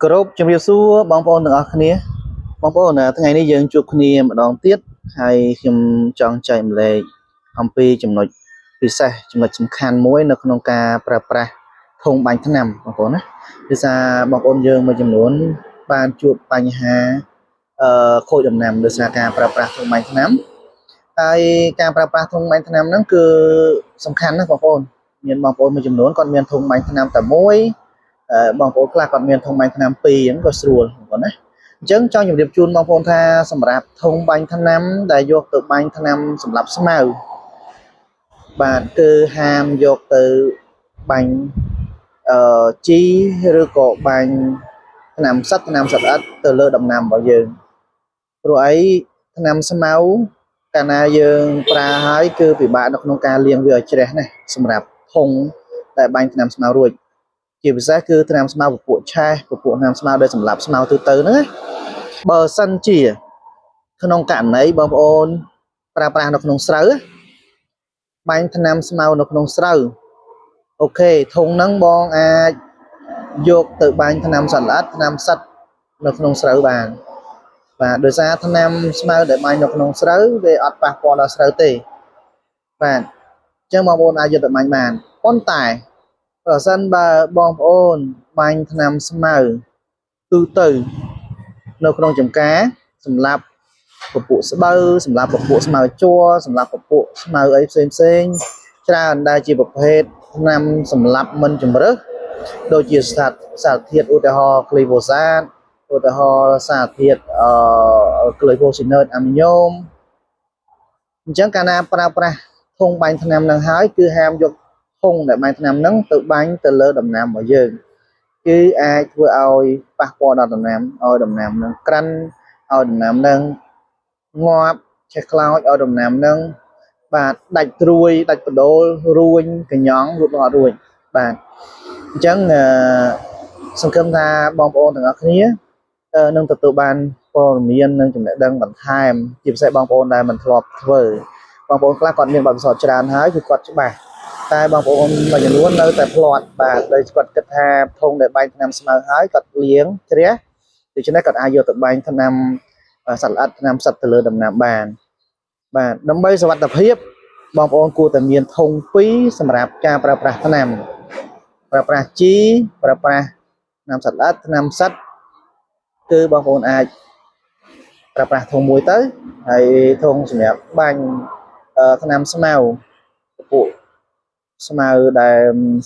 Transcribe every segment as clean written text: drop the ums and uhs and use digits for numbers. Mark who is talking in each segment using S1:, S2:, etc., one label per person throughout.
S1: គ្រប់ជំរាបសួរបងប្អូនទាំងអស់គ្នាបងប្អូនថ្ងៃនេះយើងជួបគ្នាម្ដងទៀតហើយខ្ញុំចង់ចែកម្លែកអំពីចំណុចពិសេសចំណុចសំខាន់មួយនៅក្នុងការប្រើប្រាស់ធុងបាញ់ថ្នាំបងប្អូនណាដោយសារបងប្អូនយើងមួយចំនួនបានជួបបញ្ហាខូចដំណាំដោយសារការប្រើប្រាស់ធុងបាញ់ថ្នាំហើយការប្រើប្រាស់ធុងបាញ់ថ្នាំហ្នឹងគឺសំខាន់ណាស់បងប្អូនមានបងប្អូនមួយចំនួនគាត់មានធុងបាញ់ថ្នាំតែមួយបងប្អូនខ្លះគាត់មានធុងបាញ់ថ្នាំ2ហ្នឹងក៏ស្រួលបងប្អូនណាអញ្ចឹងចង់ជម្រាបជូនបងប្អូនថាសម្រាប់ធុងបាញ់ថ្នាំដែលយកទៅបាញ់ថ្នាំសម្រាប់ស្មៅបាទគឺហាមយកទៅបាញ់ជីឬក៏បាញ់ថ្នាំសត្វល្អិតទៅលើដំណាំរបស់យើងព្រោះអីថ្នាំស្មៅកាលណាយើងប្រើហើយគឺពិបាកនៅក្នុងការលាងវាឲ្យជ្រះណាសម្រាប់ធុងដែលបាញ់ថ្នាំស្មៅរួចជាពិសេសគឺថ្នាំស្មៅពពួកឆេះពពួកថ្នាំស្មៅដែលសម្រាប់ស្មៅទូទៅហ្នឹងណាបើសិនជាក្នុងករណីបងប្អូនប្រើប្រាស់នៅក្នុងស្រូវបាញ់ថ្នាំស្មៅនៅក្នុងស្រូវអូខេធុងហ្នឹងបងអាចយកទៅបាញ់ថ្នាំសត្វល្អិតថ្នាំសត្វនៅក្នុងស្រូវបានបាទដោយសារថ្នាំស្មៅដែលបាញ់នៅក្នុងស្រូវវាអត់ប៉ះពាល់ដល់ស្រូវទេបាទអញ្ចឹងបងប្អូនអាចយកទៅបាញ់បានប៉ុន្តែប្រសិនបើបងប្អូនបាញ់ថ្នាំស្មៅទូទៅនៅក្នុងចម្ការសម្រាប់ពពួកស្បូវសម្រាប់ពពួកស្មៅជ័រសម្រាប់ពពួកស្មៅអីផ្សេងច្រើនដែលជាប្រភេទថ្នាំសម្រាប់មិនជំរើសដូចជាសារធាតុឧទាហរណ៍ glyphosate ឧទាហរណ៍សារធាតុglyphosate អាមីញ៉ូមអញ្ចឹងកាលណាប្រើប្រាស់ធុងបាញ់ថ្នាំនឹងហើយគឺហាមយកធុងដែលបាញ់ថ្នាំហ្នឹងទៅបាញ់ទៅលើដំណាំរបស់យើងគឺអាចធ្វើឲ្យប៉ះពាល់ដល់ដំណាំឲ្យដំណាំហ្នឹងក្រិនឲ្យដំណាំហ្នឹងងាប់ឆេះខ្លោចឲ្យដំណាំហ្នឹងបាទដាច់ត្រួយដាច់បដូលរួញកញ្ញង់លូតលាស់រួចបាទអញ្ចឹងសង្ឃឹមថាបងប្អូនទាំងអស់គ្នានឹងទទួលបានព័ត៌មាននិងចំណេះដឹងបន្ថែមជាពិសេសបងប្អូនដែលមិនធ្លាប់ធ្វើបងប្អូនខ្លះគាត់មានបទពិសោធន៍ច្រើនហើយគឺគាត់ច្បាស់តែបងប្អូនមួយចំនួននៅតែភ្លាត់បាទដោយគាត់គិតថាធុងដែលបាញ់ថ្នាំស្មៅហើយគាត់លាងជ្រះដូច្នេះគាត់អាចយកទៅបាញ់ថ្នាំសត្វល្អិតថ្នាំសត្វទៅលើដំណាំបានបាទដើម្បីសុវត្ថិភាពបងប្អូនគួរតែមានធុង2សម្រាប់ការប្រើប្រាស់ថ្នាំប្រើប្រាស់ជីប្រើប្រាស់ថ្នាំសត្វល្អិតថ្នាំសត្វគឺបងប្អូនអាចប្រើប្រាស់ធុងមួយទៅហើយធុងសម្រាប់បាញ់ថ្នាំស្មៅពួកស្មៅដែល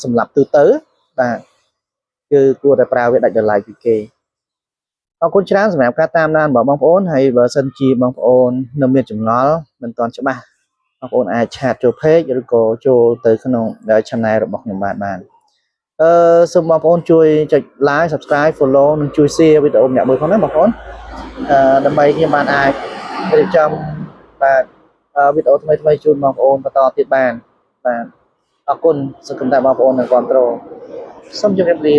S1: សម្រាប់ទូទៅបាទគឺគួរតែប្រើវាដាច់ដោយឡែកពីគេអរគុណច្រើនសម្រាប់ការតាមដានរបស់បងប្អូនហើយបើសិនជាបងប្អូននៅមានចម្ងល់មិនទាន់ច្បាស់បងប្អូនអាចឆាតចូល page ឬក៏ចូលទៅក្នុង channel របស់ខ្ញុំបានសូមបងប្អូនជួយចុច like subscribe follow និងជួយ share វីដេអូម្នាក់មួយផងណាបងប្អូនដើម្បីខ្ញុំបានអាចរៀបចំបាទវីដេអូថ្មីជូនបងប្អូនបន្តទៀតបានបាទអរគុណសង្ឃឹមថាបងប្អូននឹងគាំទ្រសូមជម្រាបលា